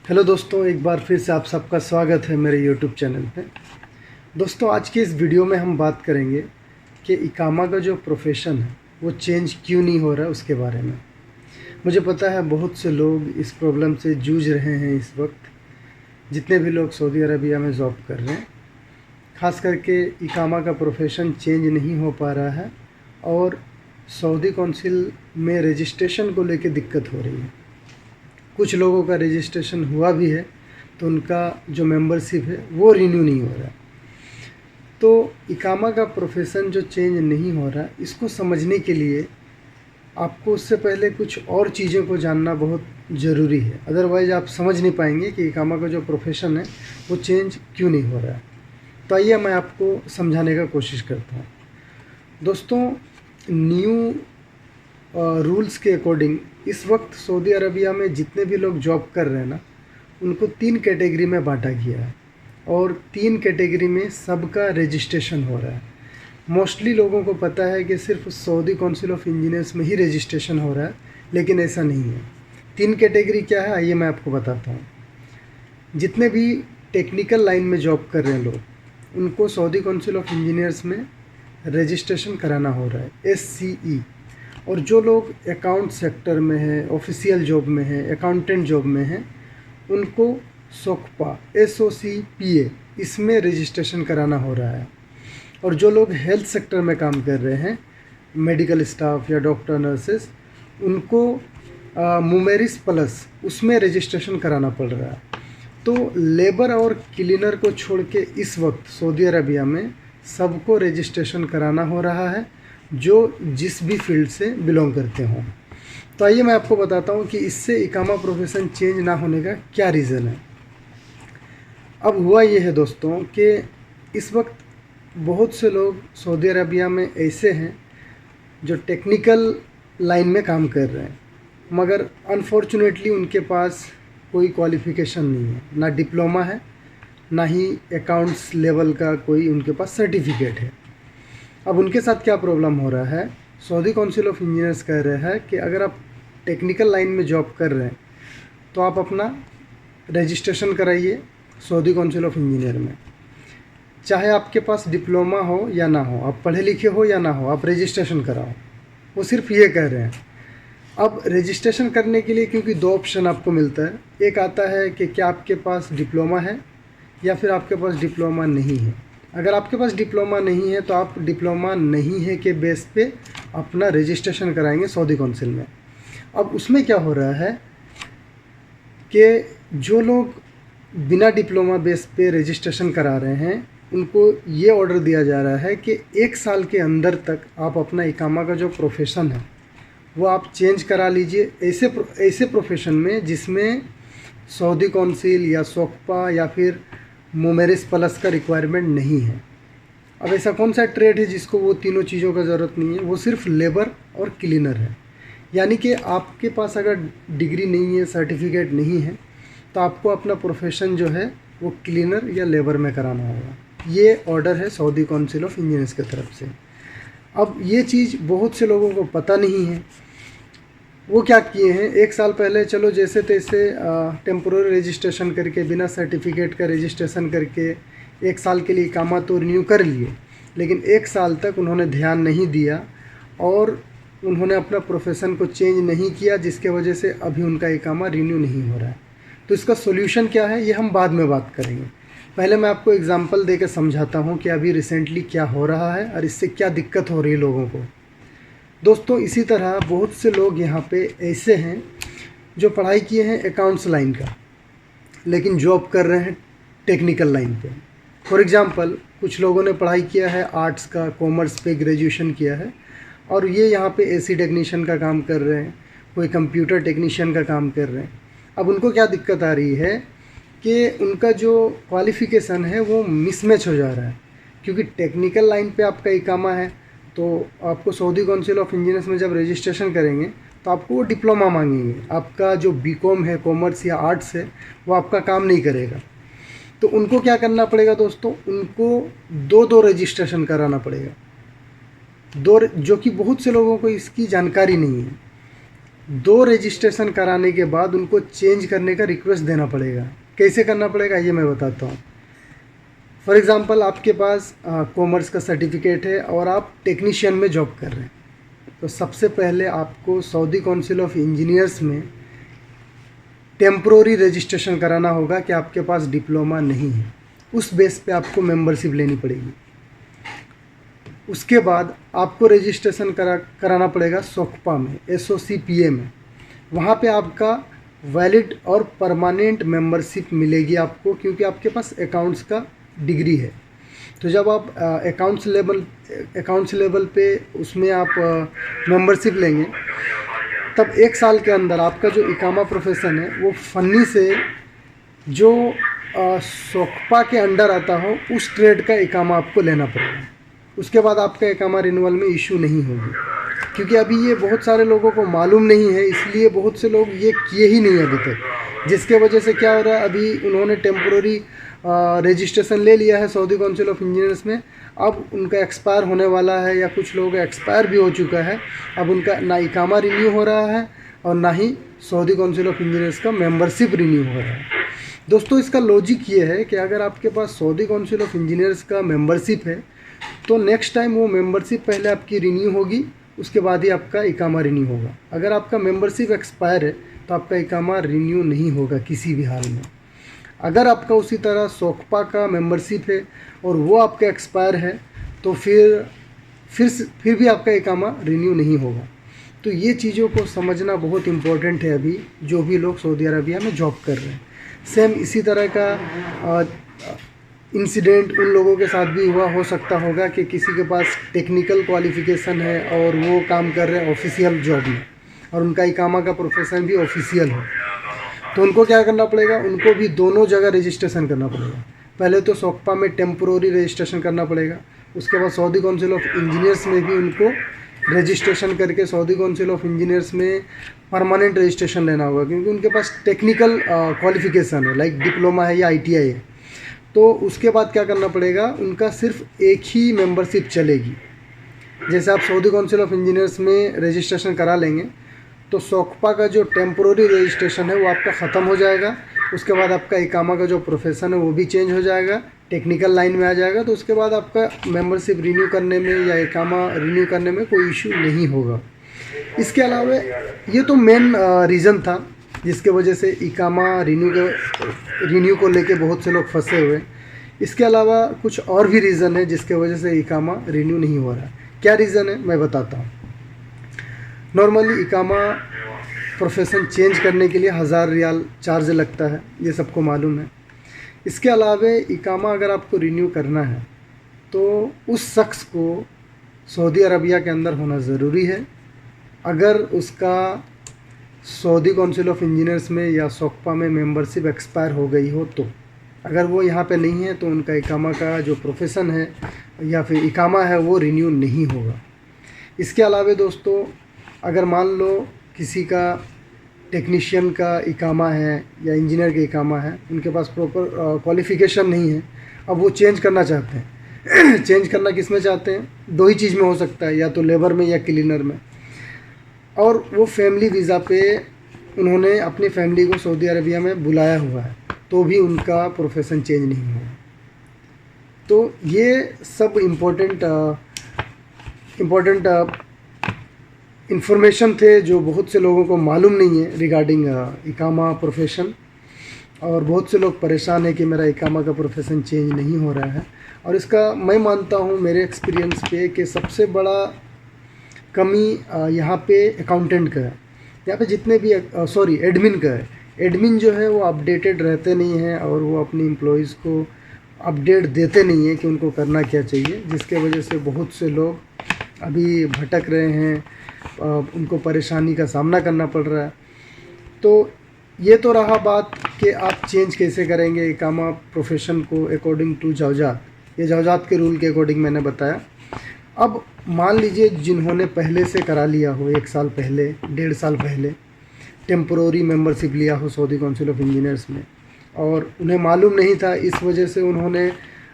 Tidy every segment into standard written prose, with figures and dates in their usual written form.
Hello दोस्तों, एक बार फिर से आप सबका स्वागत है मेरे यूट्यूब चैनल पे। दोस्तों, आज के इस वीडियो में हम बात करेंगे कि इकामा का जो प्रोफेशन है वो चेंज क्यों नहीं हो रहा है उसके बारे में। मुझे पता है बहुत से लोग इस प्रॉब्लम से जूझ रहे हैं इस वक्त, जितने भी लोग सऊदी अरबिया में जॉब कर रहे हैं। ख़ास करके इकामा का प्रोफेशन चेंज नहीं हो पा रहा है और सऊदी कौंसिल में रजिस्ट्रेशन को लेकर दिक्कत हो रही है। कुछ लोगों का रजिस्ट्रेशन हुआ भी है तो उनका जो मेंबरशिप है वो रिन्यू नहीं हो रहा है। तो इकामा का प्रोफेशन जो चेंज नहीं हो रहा, इसको समझने के लिए आपको उससे पहले कुछ और चीज़ों को जानना बहुत ज़रूरी है। अदरवाइज़ आप समझ नहीं पाएंगे कि इकामा का जो प्रोफेशन है वो चेंज क्यों नहीं हो रहा है। तो आइए मैं आपको समझाने का कोशिश करता हूँ। दोस्तों, न्यू रूल्स के अकॉर्डिंग इस वक्त सऊदी अरबिया में जितने भी लोग जॉब कर रहे हैं ना, उनको 3 कैटेगरी में बांटा गया है और 3 कैटेगरी में सबका रजिस्ट्रेशन हो रहा है। मोस्टली लोगों को पता है कि सिर्फ सऊदी काउंसिल ऑफ इंजीनियर्स में ही रजिस्ट्रेशन हो रहा है, लेकिन ऐसा नहीं है। 3 कैटेगरी क्या है आइए मैं आपको बताता हूँ। जितने भी टेक्निकल लाइन में जॉब कर रहे हैं लोग, उनको सऊदी काउंसिल ऑफ इंजीनियर्स में रजिस्ट्रेशन कराना हो रहा है, SCE। और जो लोग अकाउंट सेक्टर में है, ऑफिशियल जॉब में है, अकाउंटेंट जॉब में है, उनको सोकपा SOCPA इसमें रजिस्ट्रेशन कराना हो रहा है। और जो लोग हेल्थ सेक्टर में काम कर रहे हैं, मेडिकल स्टाफ या डॉक्टर नर्सेस, उनको मुमेरिस प्लस उसमें रजिस्ट्रेशन कराना पड़ रहा है। तो लेबर और क्लीनर को छोड़ के इस वक्त सऊदी अरबिया में सबको रजिस्ट्रेशन कराना हो रहा है, जो जिस भी फील्ड से बिलोंग करते हों। तो आइए मैं आपको बताता हूँ कि इससे इकामा प्रोफेशन चेंज ना होने का क्या रीज़न है। अब हुआ ये है दोस्तों कि इस वक्त बहुत से लोग सऊदी अरबिया में ऐसे हैं जो टेक्निकल लाइन में काम कर रहे हैं, मगर अनफॉर्चुनेटली उनके पास कोई क्वालिफ़िकेशन नहीं है, ना डिप्लोमा है, ना ही अकाउंट्स लेवल का कोई उनके पास सर्टिफिकेट है। अब उनके साथ क्या प्रॉब्लम हो रहा है, सऊदी काउंसिल ऑफ इंजीनियर्स कह रहे हैं कि अगर आप टेक्निकल लाइन में जॉब कर रहे हैं तो आप अपना रजिस्ट्रेशन कराइए सऊदी काउंसिल ऑफ इंजीनियर में। चाहे आपके पास डिप्लोमा हो या ना हो, आप पढ़े लिखे हो या ना हो, आप रजिस्ट्रेशन कराओ। वो सिर्फ ये कह रहे हैं। अब रजिस्ट्रेशन करने के लिए क्योंकि 2 ऑप्शन आपको मिलता है। एक आता है कि क्या आपके पास डिप्लोमा है या फिर आपके पास डिप्लोमा नहीं है। अगर आपके पास डिप्लोमा नहीं है तो आप डिप्लोमा नहीं है के बेस पे अपना रजिस्ट्रेशन कराएंगे सऊदी काउंसिल में। अब उसमें क्या हो रहा है कि जो लोग बिना डिप्लोमा बेस पे रजिस्ट्रेशन करा रहे हैं, उनको ये ऑर्डर दिया जा रहा है कि 1 साल के अंदर तक आप अपना इकामा का जो प्रोफेशन है वो आप चेंज करा लीजिए ऐसे प्रोफेशन में जिसमें सऊदी काउंसिल या सोकपा या फिर मुमेरिस प्लस का रिक्वायरमेंट नहीं है। अब ऐसा कौन सा ट्रेड है जिसको वो तीनों चीज़ों का ज़रूरत नहीं है, वो सिर्फ लेबर और क्लीनर है। यानी कि आपके पास अगर डिग्री नहीं है, सर्टिफिकेट नहीं है, तो आपको अपना प्रोफेशन जो है वो क्लीनर या लेबर में कराना होगा। ये ऑर्डर है सऊदी काउंसिल ऑफ इंजीनियर्स की तरफ से। अब ये चीज़ बहुत से लोगों को पता नहीं है। वो क्या किए हैं, 1 साल पहले चलो जैसे तैसे टेम्पोररी रजिस्ट्रेशन करके, बिना सर्टिफिकेट का रजिस्ट्रेशन करके 1 साल के लिए इकामा तो रिन्यू कर लिए, लेकिन 1 साल तक उन्होंने ध्यान नहीं दिया और उन्होंने अपना प्रोफेशन को चेंज नहीं किया, जिसके वजह से अभी उनका इकामा रिन्यू नहीं हो रहा है। तो इसका सोल्यूशन क्या है ये हम बाद में बात करेंगे। पहले मैं आपको एग्जांपल देकर समझाता हूँ कि अभी रिसेंटली क्या हो रहा है और इससे क्या दिक्कत हो रही है लोगों को। दोस्तों, इसी तरह बहुत से लोग यहाँ पे ऐसे हैं जो पढ़ाई किए हैं अकाउंट्स लाइन का, लेकिन जॉब कर रहे हैं टेक्निकल लाइन पे। फॉर एग्जांपल, कुछ लोगों ने पढ़ाई किया है आर्ट्स का, कॉमर्स पे ग्रेजुएशन किया है और ये यहाँ पे AC टेक्नीशियन का काम कर रहे हैं, कोई कंप्यूटर टेक्नीशियन का काम कर रहे हैं। अब उनको क्या दिक्कत आ रही है कि उनका जो क्वालिफ़िकेशन है वो मिसमैच हो जा रहा है। क्योंकि टेक्निकल लाइन पे आपका इकामा है तो आपको सऊदी काउंसिल ऑफ इंजीनियर्स में जब रजिस्ट्रेशन करेंगे तो आपको वो डिप्लोमा मांगेंगे। आपका जो BCom है, कॉमर्स या आर्ट्स है, वो आपका काम नहीं करेगा। तो उनको क्या करना पड़ेगा दोस्तों, उनको 2 रजिस्ट्रेशन कराना पड़ेगा। जो कि बहुत से लोगों को इसकी जानकारी नहीं है। 2 रजिस्ट्रेशन कराने के बाद उनको चेंज करने का रिक्वेस्ट देना पड़ेगा। कैसे करना पड़ेगा ये मैं बताता हूँ। फॉर एग्ज़ाम्पल आपके पास कॉमर्स का सर्टिफिकेट है और आप टेक्नीशियन में जॉब कर रहे हैं, तो सबसे पहले आपको सऊदी काउंसिल ऑफ इंजीनियर्स में टेम्प्रोरी रजिस्ट्रेशन कराना होगा कि आपके पास डिप्लोमा नहीं है। उस बेस पे आपको मेंबरशिप लेनी पड़ेगी। उसके बाद आपको रजिस्ट्रेशन कराना पड़ेगा सोकपा में, SOCPA में। वहाँ पे आपका वैलिड और परमानेंट मेंबरशिप मिलेगी आपको, क्योंकि आपके पास अकाउंट्स का डिग्री है। तो जब आप अकाउंट्स लेवल पे उसमें आप मेंबरशिप लेंगे, तब 1 साल के अंदर आपका जो इकामा प्रोफेशन है वो फन्नी से जो सोकपा के अंडर आता हो उस ट्रेड का इकामा आपको लेना पड़ेगा। उसके बाद आपका इकामा रिन्यूअल में इशू नहीं होगी, क्योंकि अभी ये बहुत सारे लोगों को मालूम नहीं है, इसलिए बहुत से लोग ये किए ही नहीं अभी तक। जिसके वजह से क्या हो रहा है, अभी उन्होंने टेम्प्रोरी रजिस्ट्रेशन ले लिया है सऊदी काउंसिल ऑफ इंजीनियर्स में, अब उनका एक्सपायर होने वाला है या कुछ लोगों का एक्सपायर भी हो चुका है। अब उनका ना इकामा रिन्यू हो रहा है और ना ही सऊदी काउंसिल ऑफ इंजीनियर्स का मेंबरशिप रिन्यू हो रहा है। दोस्तों, इसका लॉजिक ये है कि अगर आपके पास सऊदी काउंसिल ऑफ इंजीनियर्स का मेंबरशिप है तो नेक्स्ट टाइम वो मेंबरशिप पहले आपकी रिन्यू होगी, उसके बाद ही आपका इकामा रिन्यू होगा। अगर आपका मेंबरशिप एक्सपायर है तो आपका इकामा रिन्यू नहीं होगा किसी भी हाल में। अगर आपका उसी तरह सोकपा का मेंबरशिप है और वो आपका एक्सपायर है तो फिर भी आपका इकामा रिन्यू नहीं होगा। तो ये चीज़ों को समझना बहुत इम्पोर्टेंट है अभी जो भी लोग सऊदी अरबिया में जॉब कर रहे हैं। सेम इसी तरह का इंसिडेंट उन लोगों के साथ भी हो सकता होगा कि किसी के पास टेक्निकल क्वालिफ़िकेशन है और वो काम कर रहे हैं ऑफिशियल जॉब में और उनका इकामा का प्रोफेशन भी ऑफिशियल है, तो उनको क्या करना पड़ेगा, उनको भी दोनों जगह रजिस्ट्रेशन करना पड़ेगा। पहले तो सोकपा में टेम्प्रोरी रजिस्ट्रेशन करना पड़ेगा, उसके बाद सऊदी काउंसिल ऑफ इंजीनियर्स में भी उनको रजिस्ट्रेशन करके सऊदी काउंसिल ऑफ इंजीनियर्स में परमानेंट रजिस्ट्रेशन लेना होगा, क्योंकि उनके पास टेक्निकल क्वालिफ़िकेशन है, लाइक डिप्लोमा है या ITI है। तो उसके बाद क्या करना पड़ेगा, उनका सिर्फ एक ही मेंबरशिप चलेगी। जैसे आप सऊदी काउंसिल ऑफ इंजीनियर्स में रजिस्ट्रेशन करा लेंगे तो सोकपा का जो टेम्प्रोरी रजिस्ट्रेशन है वो आपका ख़त्म हो जाएगा। उसके बाद आपका इकामा का जो प्रोफेशन है वो भी चेंज हो जाएगा, टेक्निकल लाइन में आ जाएगा। तो उसके बाद आपका मेंबरशिप रिन्यू करने में या इकामा रिन्यू करने में कोई इशू नहीं होगा। इसके अलावा ये तो मेन रीज़न था जिसके वजह से इकामा रिन्यू को लेके बहुत से लोग फंसे हुए। इसके अलावा कुछ और भी रीज़न है जिसके वजह से इकामा रिन्यू नहीं हो रहा है। क्या रीज़न है मैं बताता हूँ। नॉर्मली इकामा प्रोफेशन चेंज करने के लिए 1000 रियाल चार्ज लगता है, ये सबको मालूम है। इसके अलावा इकामा अगर आपको रिन्यू करना है तो उस शख्स को सऊदी अरबिया के अंदर होना ज़रूरी है। अगर उसका सऊदी काउंसिल ऑफ इंजीनियर्स में या सोकपा में मेंबरशिप एक्सपायर हो गई हो, तो अगर वो यहाँ पे नहीं है तो उनका इकामा का जो प्रोफेशन है या फिर इकामा है वो रिन्यू नहीं होगा। इसके अलावा दोस्तों, अगर मान लो किसी का टेक्नीशियन का इकामा है या इंजीनियर का इकामा है, उनके पास प्रॉपर क्वालिफ़िकेशन नहीं है, अब वो चेंज करना चाहते हैं चेंज करना किस में चाहते हैं, 2 ही चीज़ में हो सकता है, या तो लेबर में या क्लीनर में। और वो फैमिली वीज़ा पे उन्होंने अपनी फैमिली को सऊदी अरबिया में बुलाया हुआ है, तो भी उनका प्रोफेशन चेंज नहीं हुआ। तो ये सब इम्पोर्टेंट इन्फॉर्मेशन थे जो बहुत से लोगों को मालूम नहीं है रिगार्डिंग इकामा प्रोफेशन, और बहुत से लोग परेशान है कि मेरा इकामा का प्रोफेशन चेंज नहीं हो रहा है। और इसका मैं मानता हूँ मेरे एक्सपीरियंस पे कि सबसे बड़ा कमी यहाँ पे अकाउंटेंट का है। यहाँ पे जितने भी एडमिन का है। एडमिन जो है वो अपडेटेड रहते नहीं हैं और वो अपनी एम्प्लॉयज़ को अपडेट देते नहीं हैं कि उनको करना क्या चाहिए, जिसके वजह से बहुत से लोग अभी भटक रहे हैं, उनको परेशानी का सामना करना पड़ रहा है। तो ये तो रहा बात कि आप चेंज कैसे करेंगे इकामा प्रोफेशन को अकॉर्डिंग टू जवजात। ये जवजात के रूल के अकॉर्डिंग मैंने बताया। अब मान लीजिए जिन्होंने पहले से करा लिया हो, 1 साल पहले, 1.5 साल पहले टेम्प्रोरी मेंबरशिप लिया हो सऊदी काउंसिल ऑफ इंजीनियर्स में, और उन्हें मालूम नहीं था, इस वजह से उन्होंने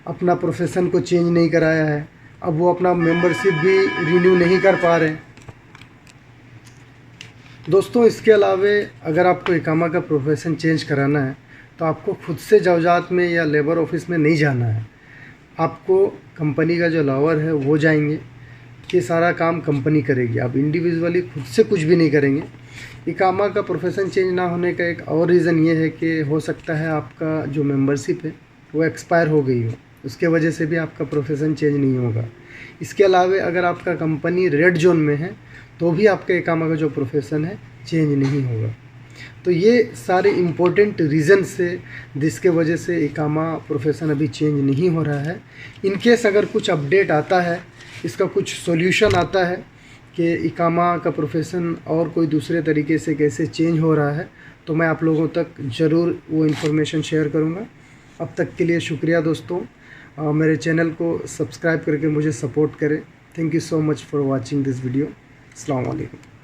अपना प्रोफेशन को चेंज नहीं कराया है। अब वो अपना मेंबरशिप भी रिन्यू नहीं कर पा रहे। दोस्तों इसके अलावे अगर आपको इकामा का प्रोफेशन चेंज कराना है तो आपको खुद से जवजात में या लेबर ऑफिस में नहीं जाना है। आपको कंपनी का जो लॉयर है वो जाएंगे, ये सारा काम कंपनी करेगी, आप इंडिविजुअली खुद से कुछ भी नहीं करेंगे। इकामा का प्रोफेशन चेंज ना होने का एक और रीज़न ये है कि हो सकता है आपका जो मेंबरशिप है वो एक्सपायर हो गई हो, उसके वजह से भी आपका प्रोफेशन चेंज नहीं होगा। इसके अलावे अगर आपका कंपनी रेड जोन में है तो भी आपका इकामा का जो प्रोफेशन है चेंज नहीं होगा। तो ये सारे इम्पोर्टेंट रीज़न्स से जिसके वजह से इकामा प्रोफेशन अभी चेंज नहीं हो रहा है। इन केस अगर कुछ अपडेट आता है, इसका कुछ सॉल्यूशन आता है कि इकामा का प्रोफेशन और कोई दूसरे तरीके से कैसे चेंज हो रहा है, तो मैं आप लोगों तक ज़रूर वो इन्फॉर्मेशन शेयर करूँगा। अब तक के लिए शुक्रिया दोस्तों, मेरे चैनल को सब्सक्राइब करके मुझे सपोर्ट करें। Thank you so much for watching this video. अस्सलाम वालेकुम।